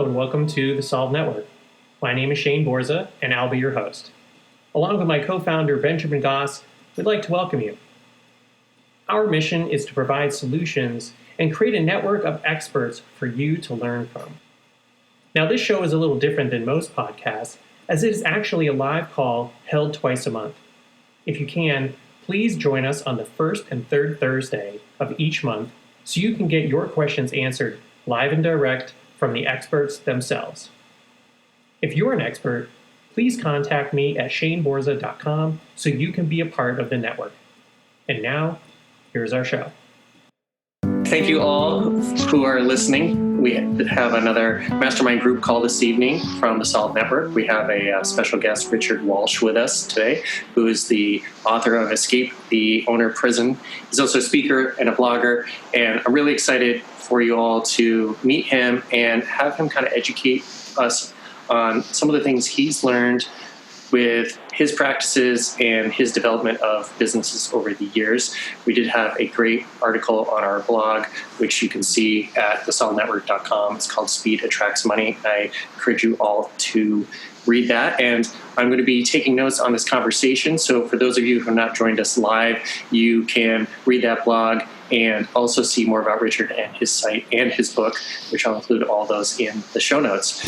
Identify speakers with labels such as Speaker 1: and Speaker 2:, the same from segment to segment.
Speaker 1: Hello and welcome to the Solve Network. My name is Shane Borza and I'll be your host. Along with my co-founder Benjamin Goss, we'd like to welcome you. Our mission is to provide solutions and create a network of experts for you to learn from. Now this show is a little different than most podcasts as it is actually a live call held twice a month. If you can, please join us on the first and third Thursday of each month so you can get your questions answered live and direct from the experts themselves. If you're an expert, please contact me at shaneborza.com so you can be a part of the network. And now, here's our show. Thank you all who are listening. We have another mastermind group call this evening from the Solve Network. We have a special guest, Richard Walsh, with us today, who is the author of Escape the Owner Prison. He's also a speaker and a blogger, and I'm really excited for you all to meet him and have him kind of educate us on some of the things he's learned with his practices and his development of businesses over the years. We did have a great article on our blog, which you can see at thesolvenetwork.com. It's called Speed Attracts Money. I encourage you all to read that. And I'm going to be taking notes on this conversation. So for those of you who have not joined us live, you can read that blog and also see more about Richard and his site and his book, which I'll include all those in the show notes.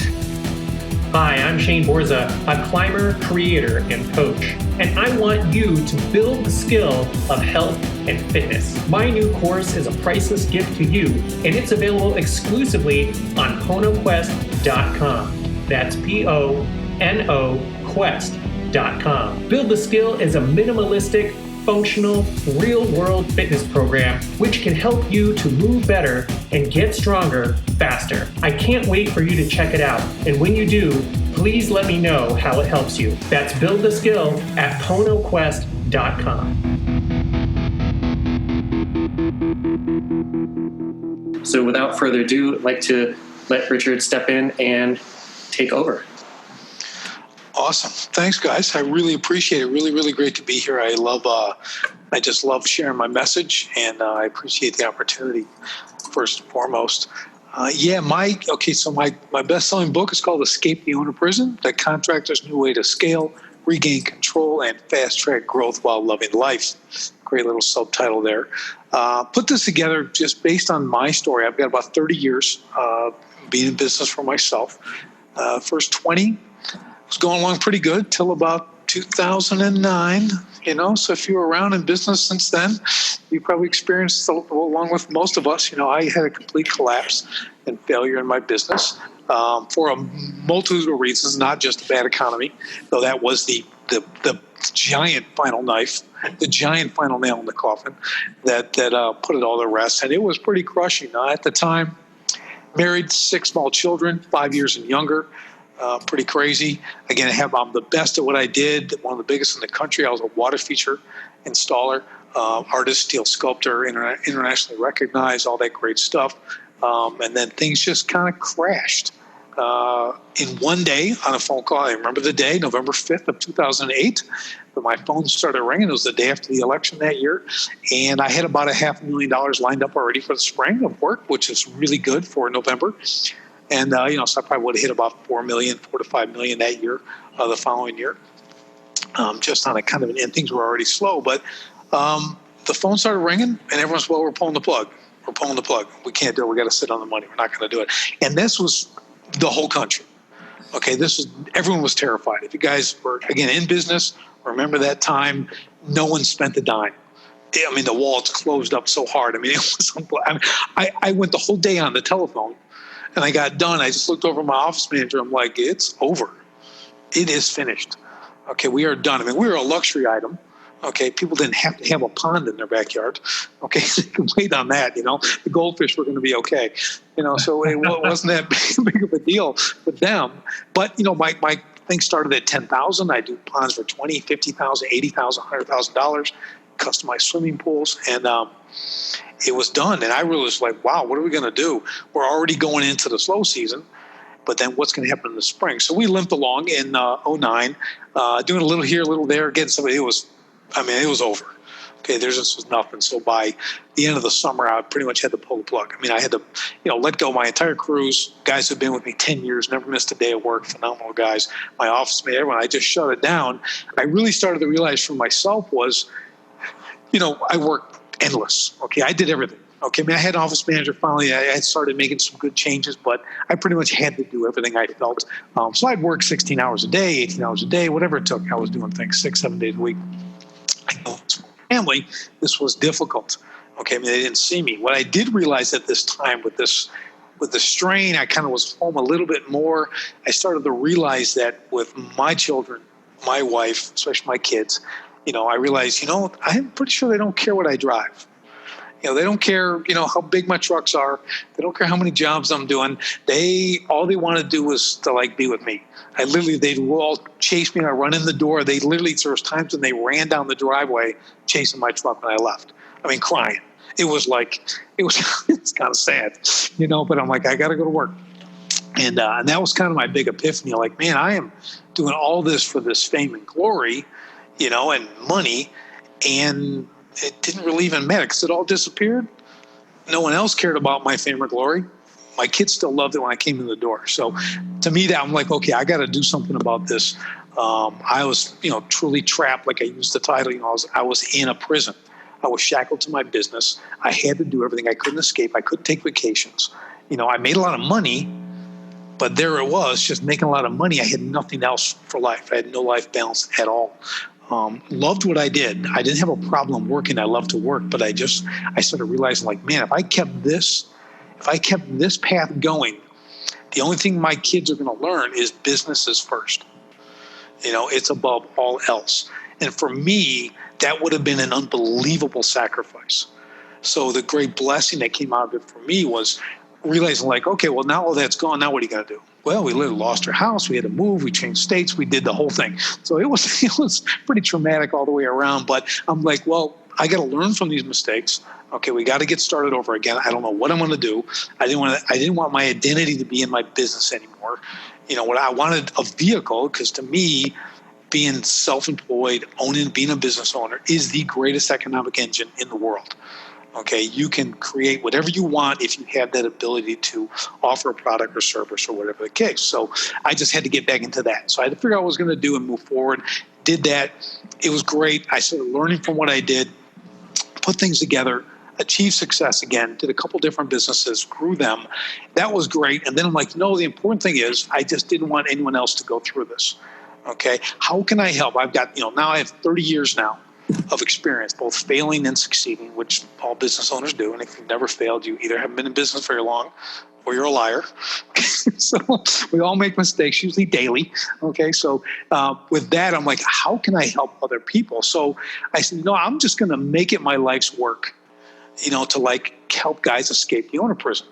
Speaker 1: Hi, I'm Shane Borza, a climber, creator, and coach, and I want you to build the skill of health and fitness. My new course is a priceless gift to you, and it's available exclusively on PonoQuest.com. That's P-O-N-O Quest.com. Build the Skill is a minimalistic, functional, real-world fitness program which can help you to move better and get stronger faster. I can't wait for you to check it out, and when you do, please let me know how it helps you. That's Build the Skill at PonoQuest.com. So without further ado, I'd like to let Richard step in and take over.
Speaker 2: Awesome. Thanks, guys. I really appreciate it. Really, really great to be here. I just love sharing my message, and I appreciate the opportunity, first and foremost. My best-selling book is called Escape the Owner Prison, The Contractor's New Way to Scale, Regain Control, and Fast-Track Growth While Loving Life. Great little subtitle there. Put this together just based on my story. I've got about 30 years being in business for myself. First 20 was going along pretty good till about 2009, so if you were around in business since then, you probably experienced, along with most of us, I had a complete collapse and failure in my business for a multitude of reasons, not just a bad economy, though that was the giant final knife, the giant final nail in the coffin that put it all to rest, and it was pretty crushing. At the time, married, 6 small children, 5 years and younger. Pretty crazy. Again, I'm the best at what I did, one of the biggest in the country. I was a water feature installer, artist, steel sculptor, internationally recognized, all that great stuff. And then things just kind of crashed. In one day on a phone call, I remember the day, November 5th of 2008, but my phone started ringing. It was the day after the election that year. And I had about $500,000 lined up already for the spring of work, which is really good for November. And, so I probably would have hit about $4 to 5 million that year, the following year, just on a kind of and things were already slow. But the phone started ringing, and everyone's, we're pulling the plug. We're pulling the plug. We can't do it. We got to sit on the money. We're not going to do it. And this was the whole country. Okay, everyone was terrified. If you guys were, again, in business, remember that time, no one spent a dime. I mean, the walls closed up so hard. I mean, it was. I went the whole day on the telephone. And I got done. I just looked over at my office manager. I'm like, it's over. It is finished. Okay, we are done. I mean, we were a luxury item. Okay, people didn't have to have a pond in their backyard. Okay, they could wait on that, The goldfish were going to be okay. So it wasn't that big of a deal with them. But, my thing started at $10,000. I do ponds for $20,000, $50,000, $80,000, $100,000, customized swimming pools. And it was done. And I really was like, wow, what are we going to do? We're already going into the slow season, but then what's going to happen in the spring? So we limped along in 2009, doing a little here, a little there. Again, it was over. Okay, theirs just was nothing. So by the end of the summer, I pretty much had to pull the plug. I mean, I had to, let go my entire crews. Guys who've been with me 10 years, never missed a day of work, phenomenal guys. My office mate, everyone. I just shut it down. I really started to realize for myself was, I worked endless. Okay, I did everything. Okay, I mean, I had an office manager. Finally, I had started making some good changes, but I pretty much had to do everything I felt. So I'd work 16 hours a day, 18 hours a day, whatever it took. I was doing things 6-7 days a week. I know family, this was difficult. Okay, I mean, they didn't see me. What I did realize at this time with the strain, I kind of was home a little bit more. I started to realize that with my children, my wife, especially my kids, I realized, I'm pretty sure they don't care what I drive. They don't care, how big my trucks are. They don't care how many jobs I'm doing. All they want to do is to be with me. They'd all chase me and I run in the door. There was times when they ran down the driveway chasing my truck when I left. I mean, crying. It was it's kind of sad, but I'm like, I got to go to work. And that was kind of my big epiphany. Like, man, I am doing all this for this fame and glory, and money, and it didn't really even matter because it all disappeared. No one else cared about my fame or glory. My kids still loved it when I came in the door. So to me, I'm like, okay, I got to do something about this. I was, truly trapped. Like I used the title, I was in a prison. I was shackled to my business. I had to do everything. I couldn't escape. I couldn't take vacations. I made a lot of money, but there it was, just making a lot of money. I had nothing else for life. I had no life balance at all. Loved what I did. I didn't have a problem working. I loved to work, but I started realizing, like, man, if I kept this path going, the only thing my kids are going to learn is business is first. It's above all else. And for me, that would have been an unbelievable sacrifice. So the great blessing that came out of it for me was realizing, like, okay, well, now all that's gone. Now what are you going to do? Well, we lost our house. We had to move. We changed states. We did the whole thing. So it was pretty traumatic all the way around. But I'm like, well, I got to learn from these mistakes. Okay, we got to get started over again. I don't know what I'm going to do. I didn't want my identity to be in my business anymore. What I wanted a vehicle, because to me, being self-employed, being a business owner is the greatest economic engine in the world. Okay, you can create whatever you want if you have that ability to offer a product or service or whatever the case. So I just had to get back into that. So I had to figure out what I was going to do and move forward. Did that. It was great. I started learning from what I did, put things together, achieved success again, did a couple different businesses, grew them. That was great. And then I'm like, no, the important thing is I just didn't want anyone else to go through this. Okay, how can I help? I've got, now I have 30 years now of experience, both failing and succeeding, which all business owners do. And if you've never failed, you either haven't been in business very long or you're a liar. So we all make mistakes, usually daily. Okay, so with that, I'm like, how can I help other people? So I said, I'm just going to make it my life's work, to help guys escape the owner prison.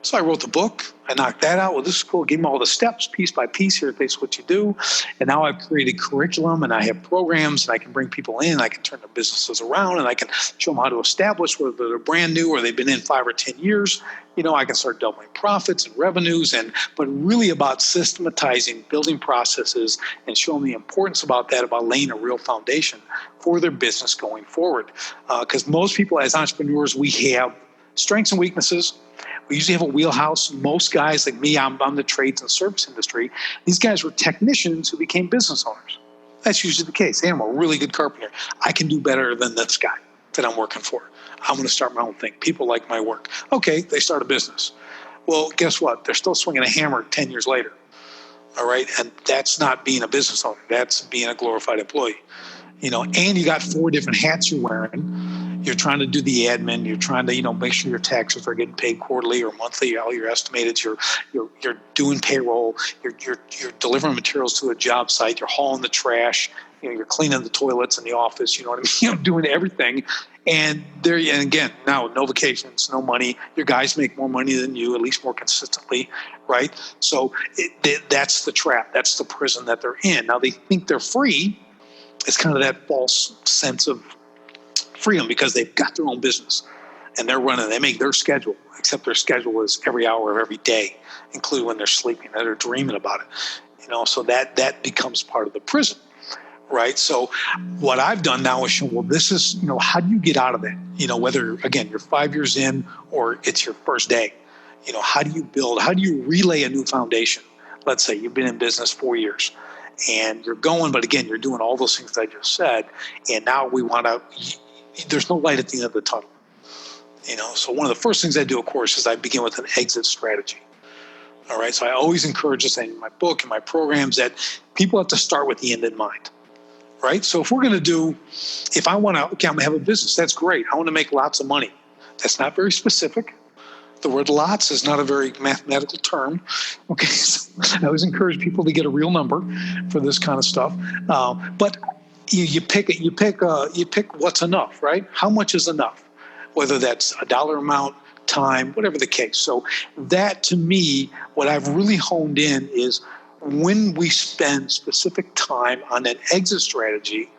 Speaker 2: So I wrote the book. I knocked that out. Well, this is cool. Gave them all the steps, piece by piece. Here's what you do. And now I've created curriculum, and I have programs, and I can bring people in. I can turn their businesses around, and I can show them how to establish, whether they're brand new or they've been in 5 or 10 years. I can start doubling profits and revenues, but really about systematizing, building processes, and showing the importance about laying a real foundation for their business going forward. Because most people, as entrepreneurs, we have strengths and weaknesses. We usually have a wheelhouse. Most guys like me, I'm the trades and service industry. These guys were technicians who became business owners. That's usually the case. Hey, I'm a really good carpenter. I can do better than this guy that I'm working for. I'm going to start my own thing. People like my work. Okay, they start a business. Well, guess what? They're still swinging a hammer 10 years later. All right, and that's not being a business owner. That's being a glorified employee. And you got 4 different hats you're wearing. You're trying to do the admin. You're trying to, make sure your taxes are getting paid quarterly or monthly. All your estimated. You're doing payroll. You're delivering materials to a job site. You're hauling the trash. You're cleaning the toilets in the office. You know what I mean? Doing everything. And again, now no vacations, no money. Your guys make more money than you, at least more consistently, right? So that's the trap. That's the prison that they're in. Now they think they're free. It's kind of that false sense of freedom because they've got their own business and they make their schedule, except their schedule is every hour of every day, including when they're sleeping, they're dreaming about it. So that becomes part of the prison. right? So what I've done now is show, well, this is, how do you get out of that? Whether, again, you're 5 years in or it's your first day, how do you relay a new foundation? Let's say you've been in business 4 years and you're going, but again, you're doing all those things that I just said. And now there's no light at the end of the tunnel. So one of the first things I do, of course, is I begin with an exit strategy. All right. So I always encourage this in my book and my programs that people have to start with the end in mind. Right. So if I'm going to have a business, that's great. I want to make lots of money. That's not very specific. The word lots is not a very mathematical term. Okay. So I always encourage people to get a real number for this kind of stuff. But you pick what's enough, right? How much is enough? Whether that's a dollar amount, time, whatever the case. So that, to me, what I've really honed in is when we spend specific time on an exit strategy,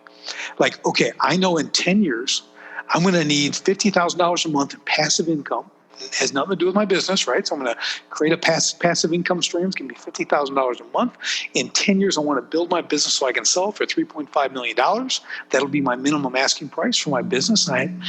Speaker 2: like, okay, I know in 10 years, I'm going to need $50,000 a month in passive income. It has nothing to do with my business, right? So I'm going to create a passive income stream. It's going to be $50,000 a month. In 10 years, I want to build my business so I can sell it for $3.5 million. That'll be my minimum asking price for my business. And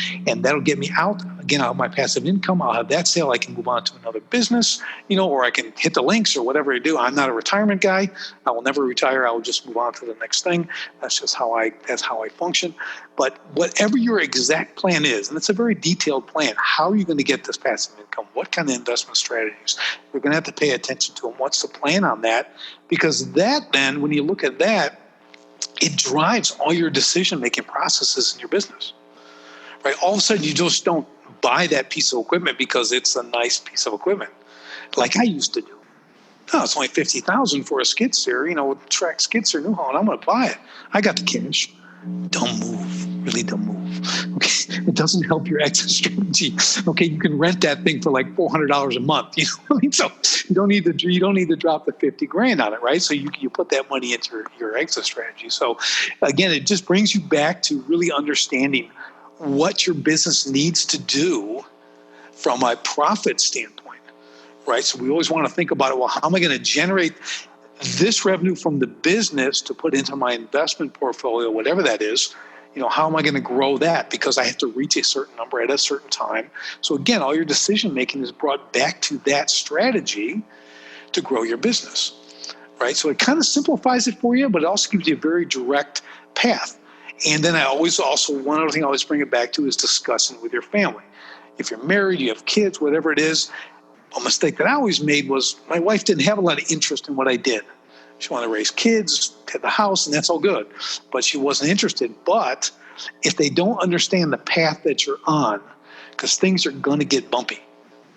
Speaker 2: that'll get me out. Again, I'll have my passive income. I'll have that sale. I can move on to another business, or I can hit the links or whatever I do. I'm not a retirement guy. I will never retire. I will just move on to the next thing. That's how I function. But whatever your exact plan is, and it's a very detailed plan, how are you going to get this passive income? What kind of investment strategies? You're going to have to pay attention to them. What's the plan on that? Because that then, when you look at that, it drives all your decision-making processes in your business. Right? All of a sudden, you just don't buy that piece of equipment because it's a nice piece of equipment, like I used to do. No, it's only $50,000 for a skid steer, track skid steer New Holland. I'm going to buy it. I got the cash. Don't move. Really don't move. Okay, it doesn't help your exit strategy. Okay, you can rent that thing for like $400 a month. So you don't need to drop the $50,000 on it, right? So you put that money into your exit strategy. So again, it just brings you back to really understanding what your business needs to do from a profit standpoint, right? So we always want to think about it. Well, how am I going to generate this revenue from the business to put into my investment portfolio, whatever that is? How am I going to grow that? Because I have to reach a certain number at a certain time. So again, all your decision making is brought back to that strategy to grow your business, right? So it kind of simplifies it for you, but it also gives you a very direct path. And then one other thing I always bring it back to is discussing it with your family. If you're married, you have kids, whatever it is. A mistake that I always made was my wife didn't have a lot of interest in what I did. She wanted to raise kids, have the house, and that's all good. But she wasn't interested. But if they don't understand the path that you're on, because things are going to get bumpy.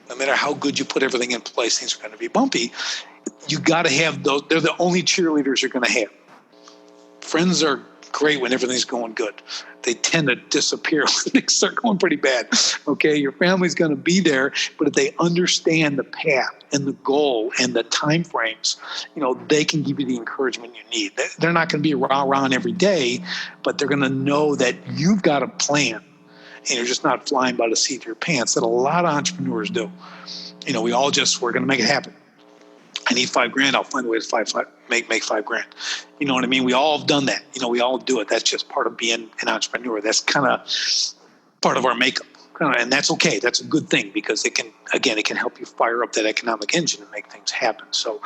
Speaker 2: No matter how good you put everything in place, things are going to be bumpy. You got to have those. They're the only cheerleaders you're going to have. Friends are great when everything's going good. They tend to disappear when things start going pretty bad. Okay, your family's going to be there, but if they understand the path and the goal and the time frames, they can give you the encouragement you need. They're not going to be around every day, but they're going to know that you've got a plan and you're just not flying by the seat of your pants that a lot of entrepreneurs do. We're going to make it happen. I need $5,000. I'll find a way to make $5,000. You know what I mean? We all have done that. We all do it. That's just part of being an entrepreneur. That's kind of part of our makeup. And that's okay. That's a good thing because it can help you fire up that economic engine and make things happen. So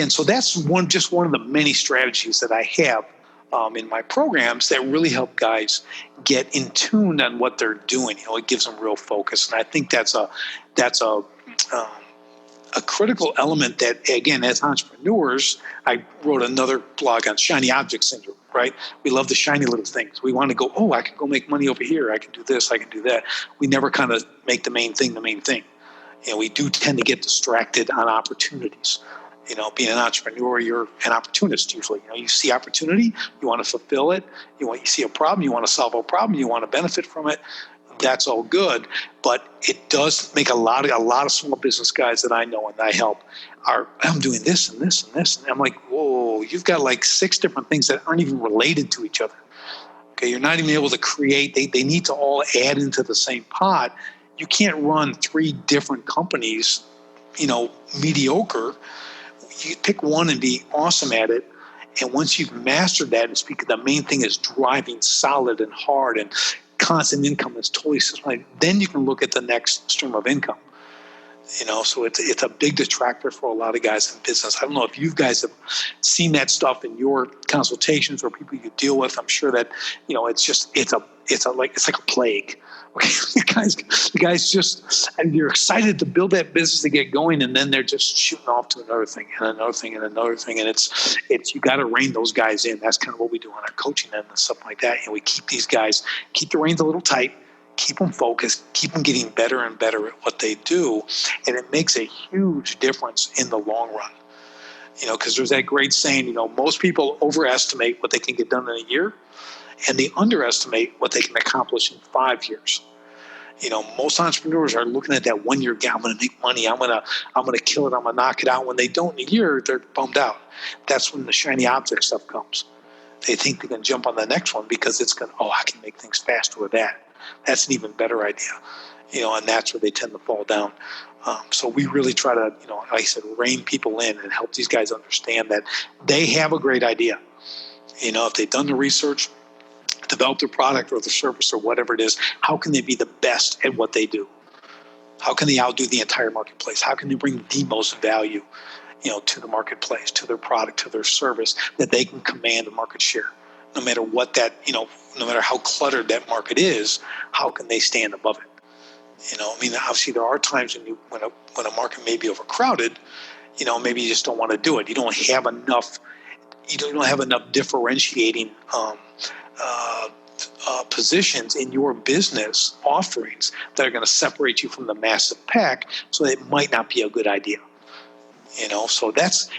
Speaker 2: so that's one of the many strategies that I have in my programs that really help guys get in tune on what they're doing. It gives them real focus. And I think that's a critical element that, again, as entrepreneurs, I wrote another blog on shiny object syndrome, right? We love the shiny little things. We want to go, I can go make money over here. I can do this. I can do that. We never kind of make the main thing the main thing. We do tend to get distracted on opportunities. Being an entrepreneur, you're an opportunist usually. You see opportunity, you want to fulfill it. You see a problem, you want to solve a problem, you want to benefit from it. That's all good, but it does make a lot of small business guys that I know and I help I'm doing this and this and this. And I'm like, whoa, you've got like 6 different things that aren't even related to each other. Okay, you're not even able to create. They need to all add into the same pot. You can't run 3 different companies, mediocre. You pick one and be awesome at it And once you've mastered that, it's because the main thing is driving solid and hard and constant income is totally systematic. Then you can look at the next stream of income. So it's a big detractor for a lot of guys in business. I don't know if you guys have seen that stuff in your consultations or people you deal with. I'm sure that it's like a plague. Okay, the guys just, and you're excited to build that business to get going, and then they're just shooting off to another thing and another thing and another thing, and it's you got to rein those guys in. That's kind of what we do on our coaching end and stuff like that. And we keep the reins a little tight. Keep them focused, keep them getting better and better at what they do, and it makes a huge difference in the long run. Because there's that great saying, most people overestimate what they can get done in a year, and they underestimate what they can accomplish in 5 years. Most entrepreneurs are looking at that 1 year gap. I'm going to make money. I'm going to kill it. I'm going to knock it out. When they don't in a year, they're bummed out. That's when the shiny object stuff comes. They think they can jump on the next one because I can make things faster with that. That's an even better idea, and that's where they tend to fall down. So we really try to, like I said, rein people in and help these guys understand that they have a great idea. If they've done the research, developed their product or their service or whatever it is, how can they be the best at what they do? How can they outdo the entire marketplace? How can they bring the most value, to the marketplace, to their product, to their service, that they can command a market share? No matter what that, no matter how cluttered that market is, how can they stand above it? Obviously there are times when a market may be overcrowded, maybe you just don't want to do it. You don't have enough differentiating positions in your business offerings that are going to separate you from the massive pack, so it might not be a good idea. So that's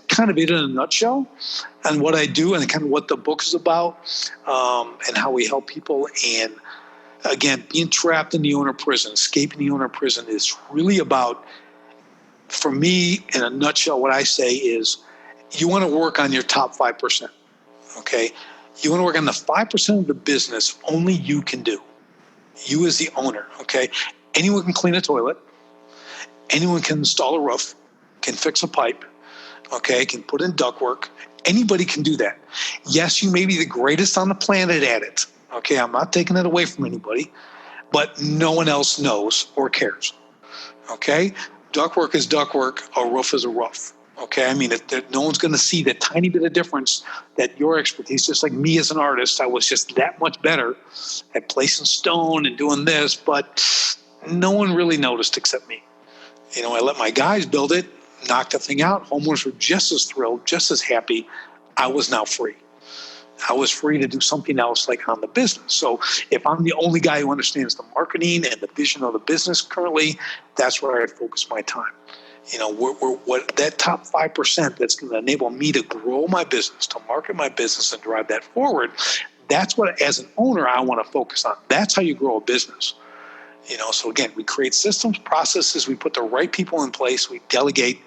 Speaker 2: kind of it in a nutshell, and what I do and kind of what the book is about, and how we help people. And again, being trapped in the owner prison, escaping the owner prison is really about, for me, in a nutshell, what I say is you want to work on your top 5%. Okay? You want to work on the 5% of the business only you can do. You as the owner. Okay? Anyone can clean a toilet. Anyone can install a roof. Can fix a pipe, okay, can put in ductwork. Anybody can do that. Yes, you may be the greatest on the planet at it, okay? I'm not taking it away from anybody, but no one else knows or cares, okay? Ductwork is ductwork, a roof is a roof, okay? No one's going to see the tiny bit of difference that your expertise, just like me as an artist, I was just that much better at placing stone and doing this, but no one really noticed except me. I let my guys build it, knocked the thing out. Homeowners were just as thrilled, just as happy. I was now free. I was free to do something else like on the business. So if I'm the only guy who understands the marketing and the vision of the business currently, that's where I focus my time. What that top 5% that's going to enable me to grow my business, to market my business and drive that forward, that's what, as an owner, I want to focus on. That's how you grow a business. So again, we create systems, processes, we put the right people in place, we delegate,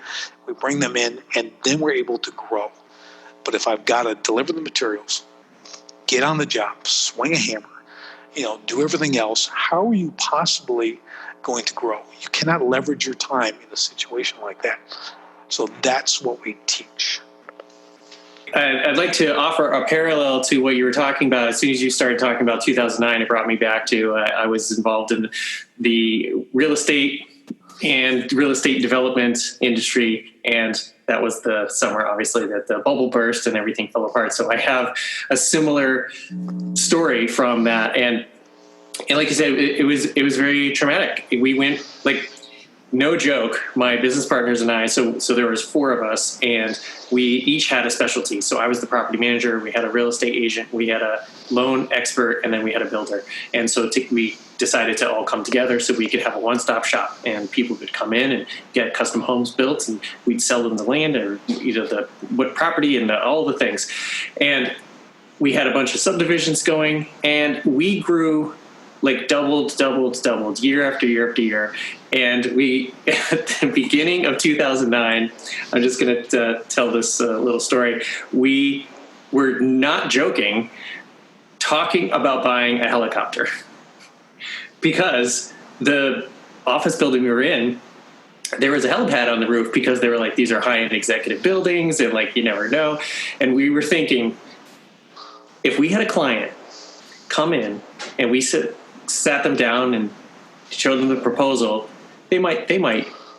Speaker 2: we bring them in, and then we're able to grow. But if I've got to deliver the materials, get on the job, swing a hammer, do everything else, how are you possibly going to grow? You cannot leverage your time in a situation like that. So that's what we teach.
Speaker 1: I'd like to offer a parallel to what you were talking about. As soon as you started talking about 2009, it brought me back to I was involved in the real estate development industry, and that was the summer, obviously, that the bubble burst and everything fell apart. So I have a similar story from that, and like you said, it was very traumatic. We went, like, no joke, my business partners and I, so there was 4 of us, and we each had a specialty. So I was the property manager, we had a real estate agent, we had a loan expert, and then we had a builder. And so we decided to all come together so we could have a one-stop shop, and people could come in and get custom homes built, and we'd sell them the land or the what property and all the things. And we had a bunch of subdivisions going, and we grew like doubled year after year after year. And we, at the beginning of 2009, I'm just going to tell this little story. We were not joking, talking about buying a helicopter because the office building we were in there was a helipad on the roof because they were like, these are high-end executive buildings and like, you never know. And we were thinking, if we had a client come in and we sat them down and showed them the proposal, they might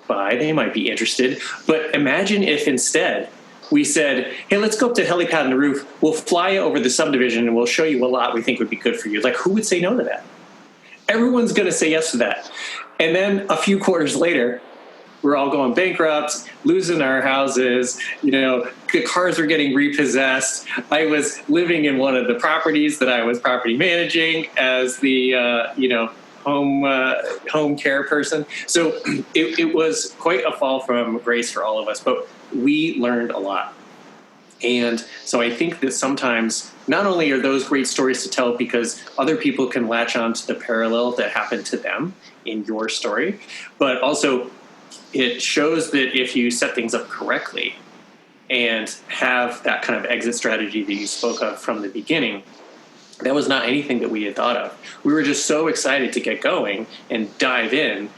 Speaker 1: buy, they might be interested. But imagine if instead we said, hey, let's go up to the helipad on the roof. We'll fly you over the subdivision and we'll show you a lot we think would be good for you. Like, who would say no to that? Everyone's going to say yes to that. And then a few quarters later, we're all going bankrupt, losing our houses, the cars were getting repossessed. I was living in one of the properties that I was property managing as the, home care person. So it was quite a fall from grace for all of us, but we learned a lot. And so I think that sometimes not only are those great stories to tell because other people can latch on to the parallel that happened to them in your story, but also it shows that if you set things up correctly and have that kind of exit strategy that you spoke of from the beginning, that was not anything that we had thought of. We were just so excited to get going and dive in.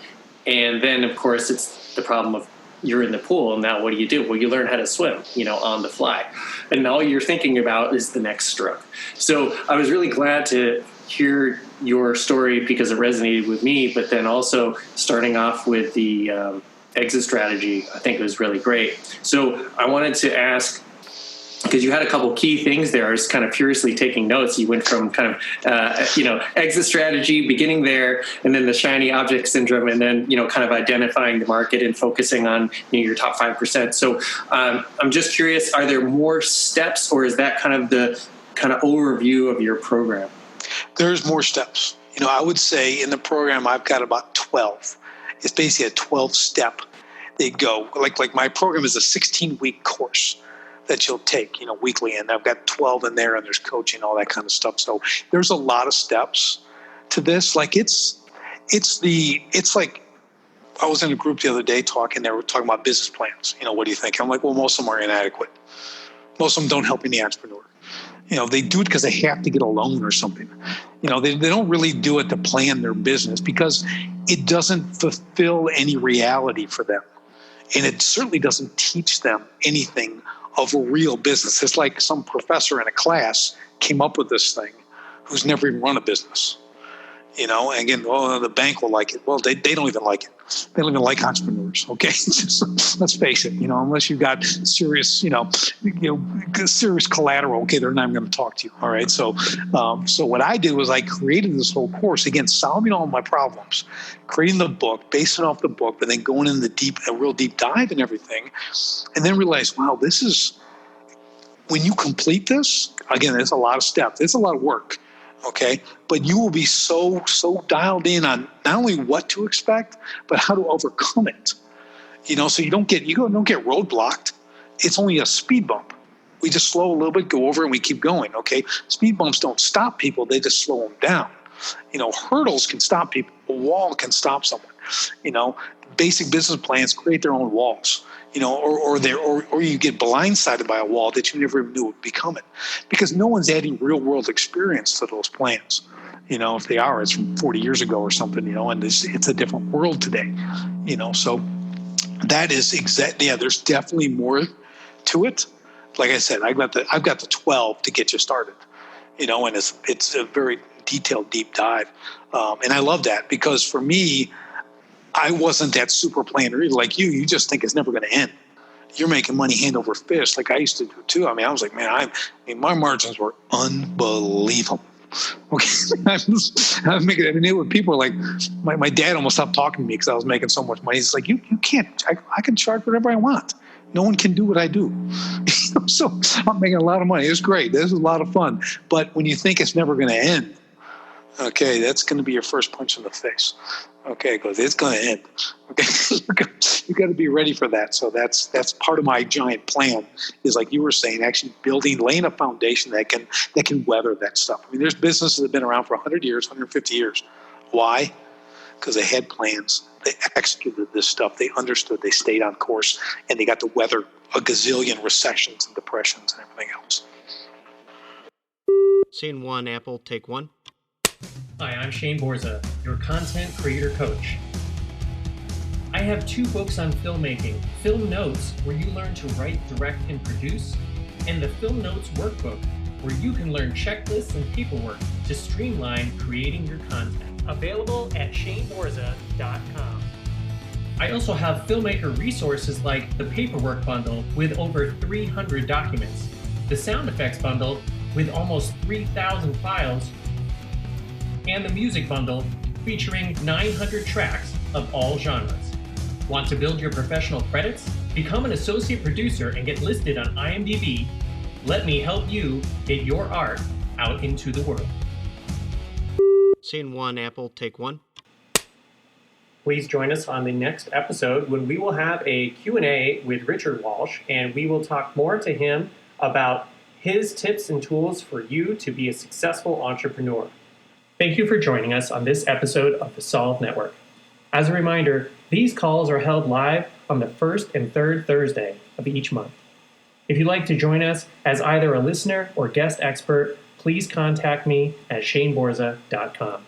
Speaker 1: And then, of course, it's the problem of you're in the pool. And now what do? Well, you learn how to swim, on the fly. And all you're thinking about is the next stroke. So I was really glad to hear your story because it resonated with me, but then also starting off with the exit strategy, I think it was really great. So I wanted to ask, because you had a couple key things there. I was kind of furiously taking notes. You went from kind of, exit strategy, beginning there, and then the shiny object syndrome, and then, kind of identifying the market and focusing on your top 5%. So I'm just curious, are there more steps, or is that kind of the kind of overview of your program?
Speaker 2: There's more steps. I would say in the program, I've got about 12. It's basically a 12-step. They go, like my program is a 16-week course that you'll take, weekly. And I've got 12 in there, and there's coaching, all that kind of stuff. So there's a lot of steps to this. Like it's like I was in a group the other day talking, they were talking about business plans. What do you think? I'm like, well, most of them are inadequate. Most of them don't help any entrepreneur. They do it because they have to get a loan or something. They don't really do it to plan their business because it doesn't fulfill any reality for them. And it certainly doesn't teach them anything of a real business. It's like some professor in a class came up with this thing who's never even run a business. And again, the bank will like it. Well, they don't even like it. They don't even like entrepreneurs. Okay, let's face it. Unless you've got serious, serious collateral. Okay, they're not even going to talk to you. All right. So what I did was I created this whole course, again, solving all my problems, creating the book, basing off the book, but then going in a real deep dive and everything, and then realized, wow, this is when you complete this. Again, there's a lot of steps. It's a lot of work. Okay, but you will be so dialed in on not only what to expect, but how to overcome it. So you don't get roadblocked. It's only a speed bump. We just slow a little bit, go over, and we keep going. Okay, speed bumps don't stop people; they just slow them down. Hurdles can stop people. A wall can stop someone. Basic business plans create their own walls. Or you get blindsided by a wall that you never knew would become it, because no one's adding real world experience to those plans. If they are, it's from 40 years ago or something. And it's a different world today. So that is exactly. Yeah, there's definitely more to it. Like I said, I've got the 12 to get you started. And it's a very detailed, deep dive, and I love that because for me, I wasn't that super planner either. Like you just think it's never going to end. You're making money hand over fist like I used to do too. I was like, man, my margins were unbelievable. Okay, I was making. People were like, my dad almost stopped talking to me because I was making so much money. He's like, you can't. I can charge whatever I want. No one can do what I do. So I'm making a lot of money. It's great. This is a lot of fun. But when you think it's never going to end, okay, that's going to be your first punch in the face. Okay, because it's going to end. Okay, you got to be ready for that. So that's part of my giant plan. Is like you were saying, actually laying a foundation that can weather that stuff. There's businesses that have been around for 100 years, 150 years. Why? Because they had plans. They executed this stuff. They understood. They stayed on course, and they got to weather a gazillion recessions and depressions and everything else.
Speaker 3: Scene one, Apple, take one.
Speaker 1: Hi, I'm Shane Borza, your content creator coach. I have 2 books on filmmaking, Film Notes, where you learn to write, direct, and produce, and the Film Notes Workbook, where you can learn checklists and paperwork to streamline creating your content. Available at shaneborza.com. I also have filmmaker resources like the Paperwork Bundle with over 300 documents, the Sound Effects Bundle with almost 3,000 files, and the Music Bundle featuring 900 tracks of all genres. Want to build your professional credits? Become an associate producer and get listed on IMDb. Let me help you get your art out into the world.
Speaker 3: Scene 1, Apple, take 1.
Speaker 1: Please join us on the next episode when we will have a Q&A with Richard Walsh, and we will talk more to him about his tips and tools for you to be a successful entrepreneur. Thank you for joining us on this episode of the Solve Network. As a reminder, these calls are held live on the first and third Thursday of each month. If you'd like to join us as either a listener or guest expert, please contact me at shaneborza.com.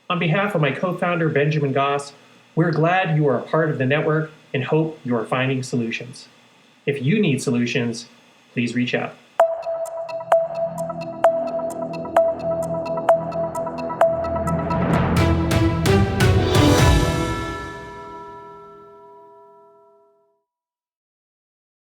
Speaker 1: On behalf of my co-founder, Benjamin Goss, we're glad you are a part of the network and hope you are finding solutions. If you need solutions, please reach out.